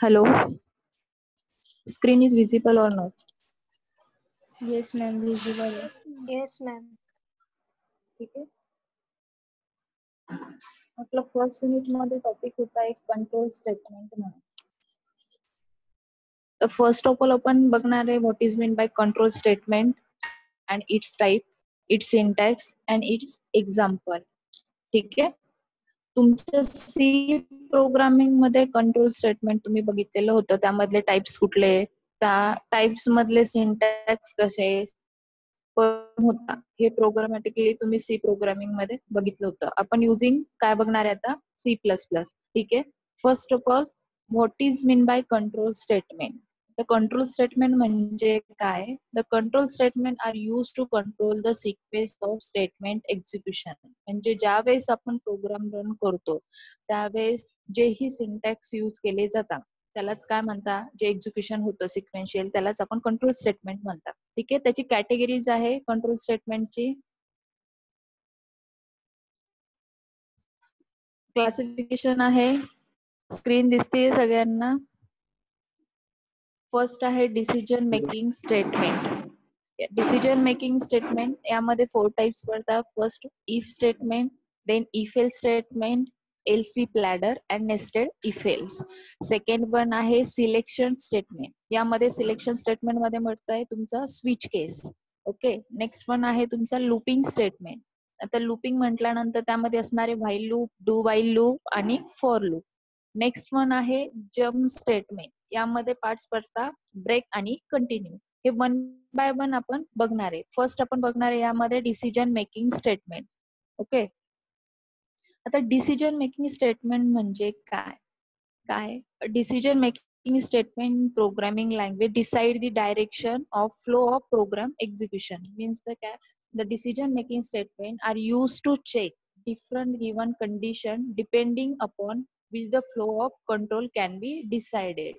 Hello, screen is visible or not? Yes, ma'am. Visible. Yes, ma'am. ठीक आहे. आपला first unit मध्ये topic होता एक कंट्रोल स्टेटमेंट म्हणून. तर फर्स्ट ऑफ ऑल आपण बघणार आहे what is mean by control statement and it's type, it's syntax and it's example. ठीक आहे. तुमच्या सी प्रोग्रामिंग मध्ये कंट्रोल स्टेटमेंट तुम्ही बघितलेलं होतं, त्यामधले टाइप्स कुठले, त्या टाइप्स मधले सिंटॅक्स कसे होता, हे प्रोग्रामॅटिकली तुम्ही सी प्रोग्रामिंग मध्ये बघितलं होतं. आपण युजिंग काय बघणार आहे आता, C++. ठीक आहे. First of all what is mean by control statement. The control statement म्हणजे काय? The control statement are use to control the sequence of statement execution. म्हणजे ज्या वेळेस आपण प्रोग्राम रन करतो त्यावेळेस जेही सिंटॅक्स यूज केले जातात त्यालाच काय म्हणतात, जे एक्झिक्युशन होतं सिक्वेन्शियल त्यालाच आपण कंट्रोल स्टेटमेंट म्हणतात. ठीक आहे. त्याची कॅटेगरीज आहे कंट्रोल स्टेटमेंटची. क्लासिफिकेशन आहे, स्क्रीन दिसते सगळ्यांना. फर्स्ट आहे decision making statement. Decision making statement यामध्ये 4 टाइप्स पडतात. First if statement, then if else statement, else if ladder and nested if else. Second one आहे सिलेक्शन स्टेटमेंट. यामध्ये सिलेक्शन स्टेटमेंट मध्ये म्हणताय तुमचा switch case. Okay. Next one आहे तुमचा looping statement. आता लूपिंग म्हटल्यानंतर त्यामध्ये असणारे while loop, do while loop आणि फॉर लूप. नेक्स्ट वन आहे जम्प स्टेटमेंट. यामध्ये पार्ट्स पडतात ब्रेक आणि कंटिन्यू. हे वन बाय वन आपण बघणार आहे. फर्स्ट आपण बघणार आहे यामध्ये डिसिजन मेकिंग स्टेटमेंट. ओके. आता डिसिजन मेकिंग स्टेटमेंट म्हणजे काय? काय decision making statement programming language decide the direction of flow of program execution. Means the काय, the decision making statement are use to check different given condition depending upon which the flow of control can be decided.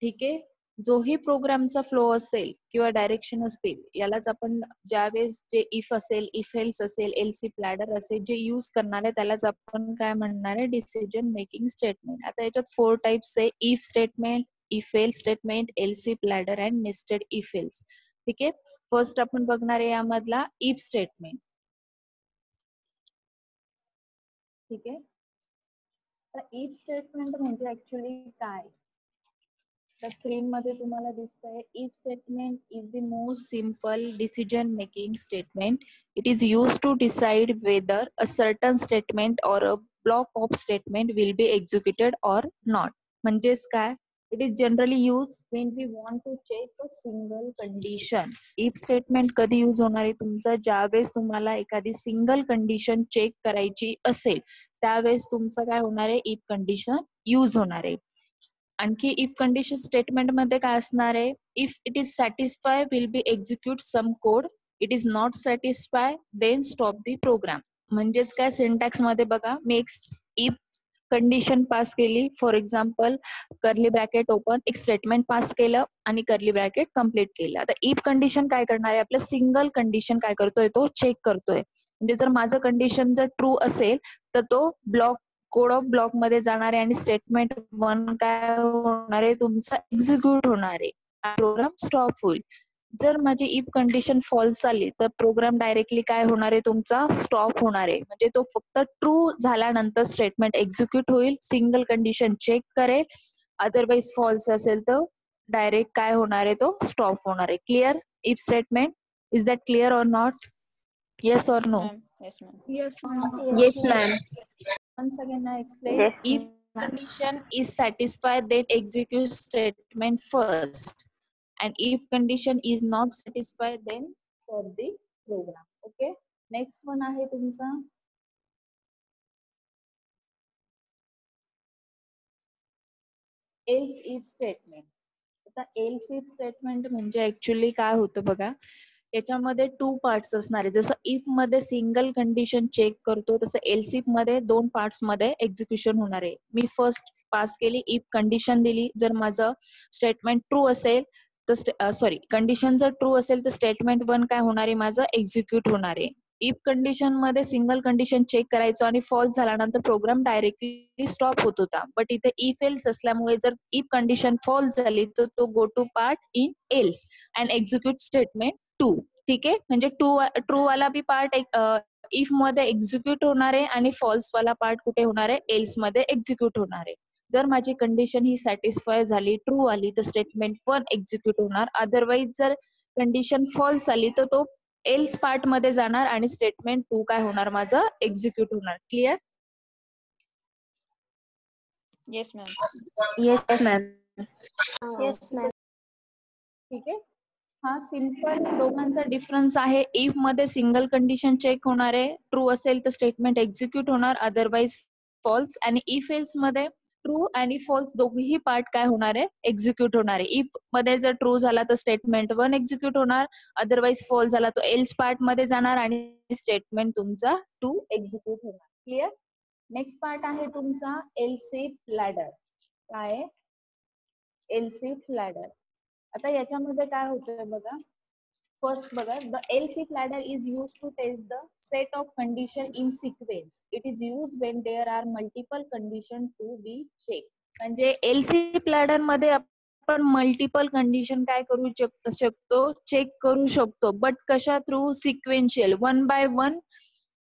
ठीक आहे. जोही प्रोग्रामचा flow असेल किंवा direction असतील यालाच आपण ज्यावेळेस जे इफ असेल, इफ एल्स असेल, एलसी प्लॅडर असेल, जे यूज करणार आहे त्यालाच आपण काय म्हणणार आहे, डिसिजन मेकिंग स्टेटमेंट. आता याच्यात 4 टाइप्स आहे, if statement, if else statement, else if ladder and nested if else. ठीक आहे. फर्स्ट आपण बघणार आहे यामधला इफ स्टेटमेंट. ठीक आहे. तर इफ स्टेटमेंट म्हणजे ऍक्च्युली काय, त्या स्क्रीन मध्ये तुम्हाला दिसतंय. If statement is the most simple decision making statement. It is use to decide whether a certain statement or a block of statement will be executed or not. म्हणजेच काय, it is generally use when we want to check a single condition. If statement कधी use होणार आहे तुमचा, ज्यावेळेस तुम्हाला एखादी single condition check करायची असेल त्यावेळेस तुमचं काय होणार आहे, इफ कंडिशन यूज होणार आहे. आणखी इफ कंडिशन स्टेटमेंट मध्ये काय असणार आहे, if it is satisfy will be execute some code, it is not satisfy then stop the program. म्हणजेच काय, सिंटॅक्स मध्ये बघा, मी एक इफ कंडिशन पास केली, for example curly bracket open, एक स्टेटमेंट पास केलं आणि कर्ली ब्रॅकेट कम्प्लीट केलं. आता इफ कंडिशन काय करणार आहे, आपलं सिंगल कंडिशन काय करतोय, तो चेक करतोय. म्हणजे जर माझं कंडिशन जर ट्रू असेल तर तो ब्लॉक कोड ऑफ ब्लॉक मध्ये जाणार आहे आणि स्टेटमेंट 1 काय होणार आहे, तुमचा एक्झिक्यूट होणार आहे, प्रोग्राम स्टॉप होईल. जर माझी इफ कंडिशन फॉल्स आली तर प्रोग्राम डायरेक्टली काय होणार आहे, तुमचा स्टॉप होणार आहे. म्हणजे तो फक्त ट्रू झाल्यानंतर स्टेटमेंट एक्झिक्यूट होईल, सिंगल कंडिशन चेक करेल, अदरवाइज फॉल्स असेल तर डायरेक्ट काय होणार आहे, तो स्टॉप होणार आहे. Clear if statement? Is that clear और not? Yes or no? Yes, ma'am. Yes, ma'am. Yes, ma'am. Once again I explain. Yes, If condition is satisfied then execute statement first, and if condition is not satisfied then stop the program. Okay. Next one आहे तुमचा else if statement. आता else if statement म्हणजे actually काय होतं बघा, याच्यामध्ये 2 parts असणार आहे. जसं इफ मध्ये सिंगल कंडिशन चेक करतो तसं एल्स इफ मध्ये 2 पार्ट्स मध्ये एक्झिक्युशन होणार आहे. मी फर्स्ट पास केली, इफ कंडिशन दिली, जर माझं स्टेटमेंट ट्रू असेल तर कंडिशन जर ट्रू असेल तर स्टेटमेंट 1 काय होणार आहे, माझं एक्झिक्यूट होणार आहे. इफ कंडिशन मध्ये सिंगल कंडिशन चेक करायचो आणि फॉल्स झाल्यानंतर प्रोग्राम डायरेक्टली स्टॉप होत होता. बट इथे इफ एल्स असल्यामुळे जर इफ कंडिशन फॉल्स झाली तर तो go to part in else and execute statement 2. ठीक आहे, म्हणजे ट्रू वाला बी पार्ट इफ मध्ये एक्झिक्यूट होणार आहे आणि फॉल्स वाला पार्ट कुठे होणार आहे, एल्स मध्ये एक्झिक्यूट होणार आहे. जर माझी कंडिशन ही सॅटिस्फाय झाली, ट्रू आली, तर स्टेटमेंट 1 एक्झिक्यूट होणार. अदरवाईज जर कंडिशन फॉल्स आली तर तो एल्स पार्ट मध्ये जाणार आणि स्टेटमेंट 2 काय होणार माझं, एक्झिक्यूट होणार. Clear? Yes ma'am. Yes, ma'am. ठीक आहे, हा सिंपल दोघांचा डिफरन्स आहे. इफ मध्ये सिंगल कंडिशन चेक होणार आहे, ट्रू असेल तर स्टेटमेंट एक्झिक्यूट होणार, अदरवाईज फॉल्स. आणि इफ एल्स मध्ये ट्रू आणि फॉल्स दोघेही पार्ट काय होणार आहे, एक्झिक्यूट होणार आहे. इफ मध्ये जर ट्रू झाला तर स्टेटमेंट 1 एक्झिक्यूट होणार, अदरवाईज फॉल्स झाला तो एल्स पार्ट मध्ये जाणार आणि स्टेटमेंट तुमचा 2 एक्झिक्यूट होणार. क्लिअर? नेक्स्ट पार्ट आहे तुमचा एल्सिफ लॅडर. काय? Else if ladder. आता याच्यामध्ये काय होतं बघा, फर्स्ट बघा, the else if ladder is used to test the set of condition in sequence. It is used when there are multiple condition to be checked. म्हणजे else if ladder मध्ये आपण multiple condition काय करू शकतो, check करू शकतो. But कशा through? Sequential, 1 by 1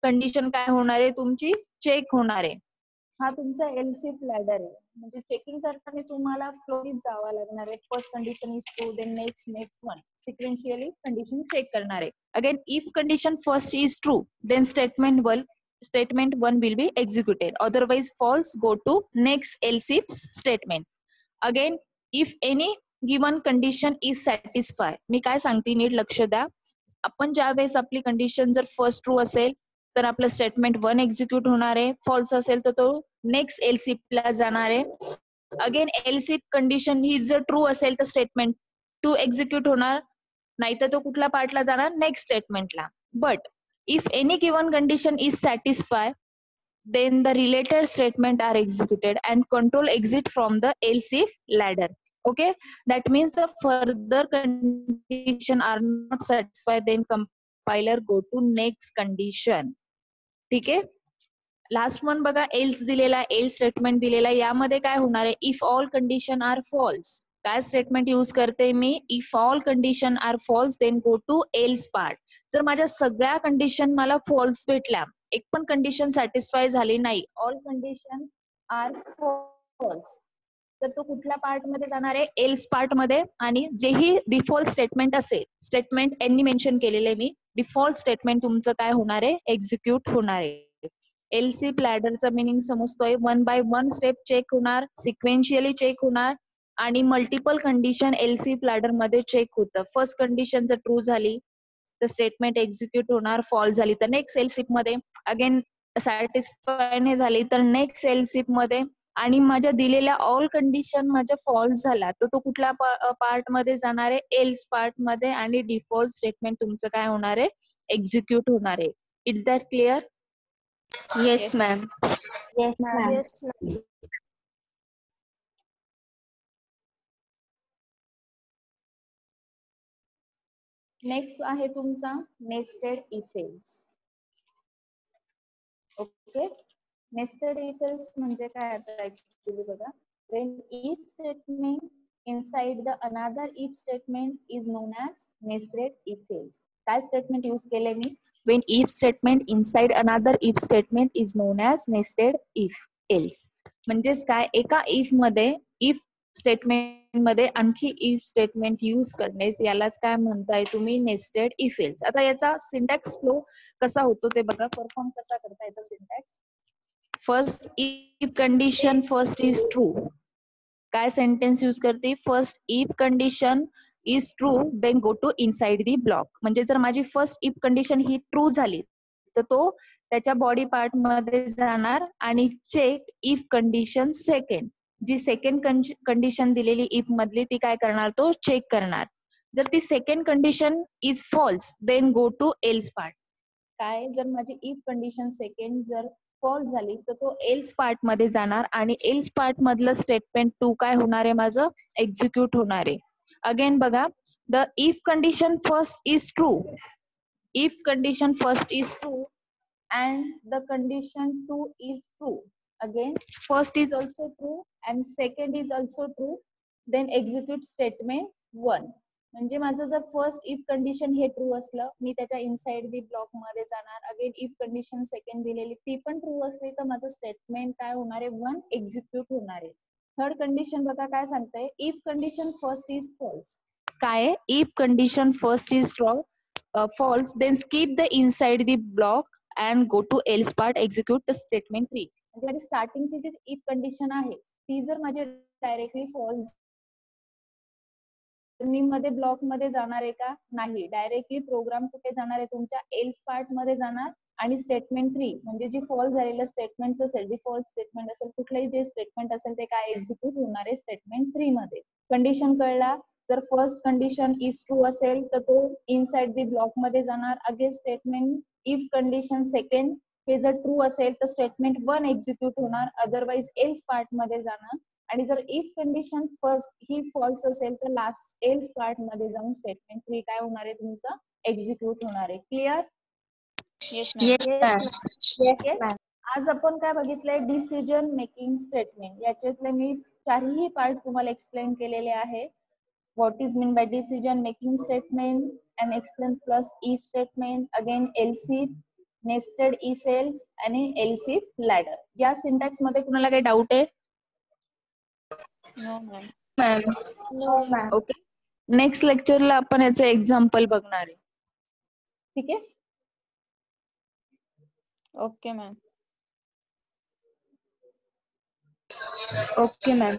condition काय होणार आहे तुमची, चेक होणार आहे. हा तुमचा एल्सिफ लॅडर आहे. म्हणजे चेकिंग करताना तुम्हाला फ्लोरीत जावं लागणार आहे. First condition is true, then next one, sequentially condition check करणार आहे. Again if condition first is true, then statement 1 will be executed, otherwise false go to next elseif statement. Again if any given condition is satisfy, मी काय सांगते नीट लक्ष द्या. आपण ज्या वेळेस आपली कंडिशन जर फर्स्ट ट्रू असेल तर आपलं स्टेटमेंट 1 एक्झिक्यूट होणार आहे, फॉल्स असेल तर तो नेक्स्ट एल्सिफ ला जाणार आहे. अगेन एल्सिफ कंडिशन ही जर ट्रू असेल तर स्टेटमेंट 2 एक्झिक्यूट होणार, नाहीतर तो कुठला पार्टला जाणार, नेक्स्ट स्टेटमेंटला. But if any given condition is satisfy, then the related statement are executed and control exit from the else if ladder. Okay, that means the further condition are not satisfied, then compiler go to next condition. ठीक आहे. Last one बघा, else दिलेला, else statement दिलेला, यामध्ये काय होणार आहे, if all condition are false. काय स्टेटमेंट यूज करते मी, if all condition are false then go to else part. जर माझ्या सगळ्या कंडिशन मला फॉल्स भेटल्या, एक पण कंडिशन सॅटिस्फाय झाली नाही, ऑल कंडिशन आर फॉल्स, तर तो कुठल्या पार्ट मध्ये जाणार आहे, एल्स पार्ट मध्ये. आणि जेही डिफॉल्ट स्टेटमेंट असेल, स्टेटमेंट यांनी मेन्शन केलेले मी, डिफॉल्ट स्टेटमेंट तुमचं काय होणार आहे, एक्झिक्यूट होणार आहे. एल्सिफ लॅडरचा मिनिंग समजतोय, 1 by 1 स्टेप चेक होणार, सिक्वेन्शियली चेक होणार आणि मल्टिपल कंडिशन एल्सिफ लॅडर मध्ये चेक होतं. फर्स्ट कंडिशन जर ट्रू झाली तर स्टेटमेंट एक्झिक्यूट होणार, फॉल्स झाली तर नेक्स्ट एल्सिफ मध्ये, अगेन सॅटिस्फाय नाही झाली तर नेक्स्ट एल्सिफ मध्ये, आणि माझ्या दिलेल्या ऑल कंडिशन माझ्या फॉल्स झाला तर तो कुठल्या पार्ट मध्ये जाणार आहे, एल्स पार्ट मध्ये, आणि डिफॉल्ट स्टेटमेंट तुमचं काय होणार आहे, एक्झिक्यूट होणार आहे. Is that clear? Yes, ma'am. Next आहे तुमचा nested if else. Okay, nested if else म्हणजे काय, आता ऍक्च्युली बघा, when if statement inside the another if statement is known as nested if else. काय स्टेटमेंट यूज केले मी, when if statement inside another if statement is known as nested if else. म्हणजेच काय, एका if मध्ये, if statement मध्ये आणखी if statement use करणे, यालाच काय म्हणताय तुम्ही, नेस्टेड इफ एल्स. आता याचा सिंटॅक्स फ्लो कसा होतो ते बघा, परफॉर्म कसा करता याचा syntax. First if condition first is true, काय सेंटेन्स यूज करते, first if condition is true then go to inside the block. म्हणजे जर माझी फर्स्ट इफ कंडिशन ही ट्रू झाली तर तो त्याच्या बॉडी पार्ट मध्ये जाणार आणि चेक इफ कंडिशन सेकंड, जी सेकंड कंडिशन दिलेली इफ मधली ती काय करणार, तो चेक करणार. जर ती second condition is false then go to else part. काय, जर माझी इफ कंडिशन सेकंड जर फॉल्स झाली तर तो एल्स पार्ट मध्ये जाणार आणि एल्स पार्ट मधलं स्टेटमेंट 2 काय होणार आहे माझं, एक्झिक्यूट होणार आहे. अगेन बघा, the if condition first is true, if condition first is true and the condition 2 is true, again first is also true and second is also true, then execute statement 1. म्हणजे माझं जर first if condition हे true असलं, मी त्याच्या inside the block मध्ये जाणार. Again if condition second दिलेली ती पण ट्रू असली तर माझं स्टेटमेंट काय होणार आहे, 1 एक्झिक्यूट होणार आहे. थर्ड कंडिशन बघा काय सांगतंय, if condition first is false. काय, if condition first is false, then skip the inside the block and go to else part, execute the statement 3. म्हणजे स्टार्टिंगची जी इफ कंडिशन आहे ती जर माझी डायरेक्टली फॉल्स, मी मध्ये ब्लॉक मध्ये जाणार आहे का, नाही. डायरेक्टली प्रोग्राम कुठे जाणार आहे, तुमच्या एल्स पार्ट मध्ये जाणार आणि स्टेटमेंट 3 म्हणजे जी फॉल्स झालेलं स्टेटमेंट असेल, डिफॉल्ट स्टेटमेंट असेल, कुठलंही जे स्टेटमेंट असेल ते काय एक्झिक्यूट होणार आहे स्टेटमेंट 3 मध्ये. कंडिशन कळला, जर फर्स्ट कंडिशन इज ट्रू असेल तर तो इनसाइड दी ब्लॉक मध्ये जाणार. Again statement if condition second हे जर ट्रू असेल तर स्टेटमेंट 1 एक्झिक्यूट होणार, अदरवाइज एल्स पार्ट मध्ये जाणार. आणि जर इफ कंडिशन फर्स्ट ही फॉल्स असेल तर लास्ट एल्स पार्ट मध्ये जाऊन स्टेटमेंट 3 काय होणार आहे, तुमचं एक्झिक्यूट होणार आहे. क्लिअर? Yes, ma'am. आज आपण काय बघितलंय, डिसिजन मेकिंग स्टेटमेंट. याच्यातले मी चारही पार्ट तुम्हाला एक्सप्लेन केलेले आहे. What is mean by decision making statement and explain plus if statement, again elseif, nested if else आणि एलसिफ लॅडर. या सिंटॅक्स मध्ये कुणाला काही डाऊट आहे? No, ma'am. Ma'am. Okay, next लेक्चरला आपण याचं एक्झाम्पल बघणार आहे. ठीक आहे. Okay, ma'am. Okay ma'am.